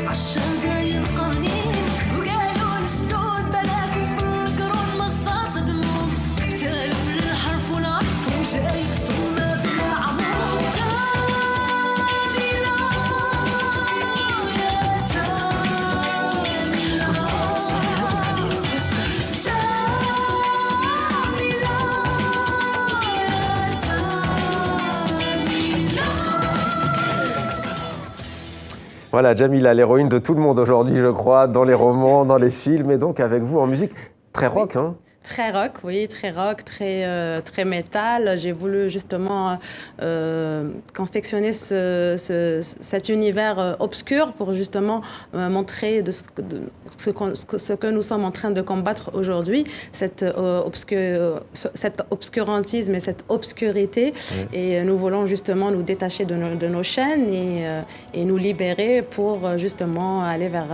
عالشرقة يلقاني وقالوا نشدود بلاك وبنكرون مصاص دموم اختلف الحرف والعطف وجاي يفصلنا بلا عموم جميلة يا جميلة Voilà, Jamila, l'héroïne de tout le monde aujourd'hui, je crois, dans les romans, dans les films, et donc avec vous en musique très rock, hein. Très rock, oui, très rock, très métal. J'ai voulu justement confectionner cet univers obscur pour justement montrer ce que nous sommes en train de combattre aujourd'hui, cet obscurantisme et cette obscurité. Oui. Et nous voulons justement nous détacher de nos chaînes et nous libérer pour justement aller vers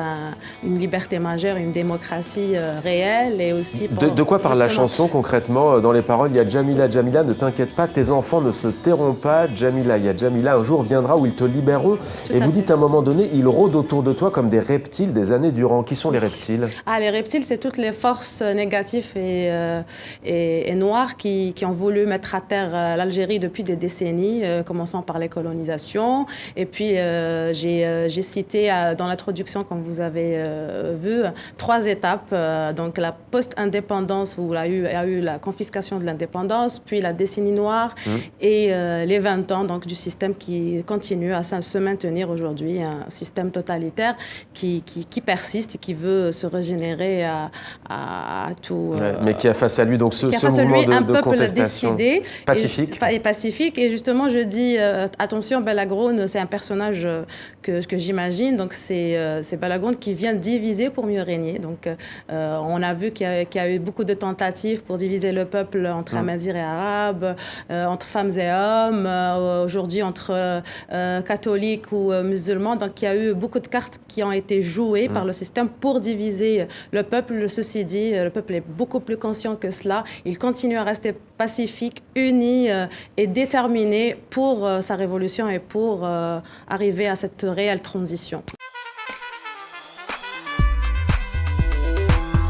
une liberté majeure, une démocratie réelle et aussi pour... De quoi parle la chanson concrètement? Dans les paroles, il y a Jamila, Jamila, ne t'inquiète pas, tes enfants ne se tairont pas. Jamila, il y a Jamila, un jour viendra où ils te libéreront. Et vous dites à un moment donné, ils rôdent autour de toi comme des reptiles des années durant. Qui sont les reptiles? Les reptiles, c'est toutes les forces négatives et noires qui ont voulu mettre à terre l'Algérie depuis des décennies, commençant par les colonisations. Et puis, j'ai cité dans l'introduction, comme vous avez vu, 3 étapes. Donc, la post-indépendance, où il y a eu la confiscation de l'indépendance, puis la décennie noire et les 20 ans donc, du système qui continue à se maintenir aujourd'hui, un système totalitaire qui persiste et qui veut se régénérer à tout. Mais qui a face à lui donc ce mouvement de contestation décidé pacifique. Et pacifique. Et justement, je dis, attention, Balagroune, c'est un personnage que j'imagine. Donc, c'est Balagroune qui vient diviser pour mieux régner. Donc, on a vu qu'il y a eu beaucoup de tentatives pour diviser le peuple entre Amazirs et Arabes, entre femmes et hommes, aujourd'hui entre catholiques ou musulmans. Donc il y a eu beaucoup de cartes qui ont été jouées par le système pour diviser le peuple. Ceci dit, le peuple est beaucoup plus conscient que cela. Il continue à rester pacifique, uni et déterminé pour sa révolution et pour arriver à cette réelle transition.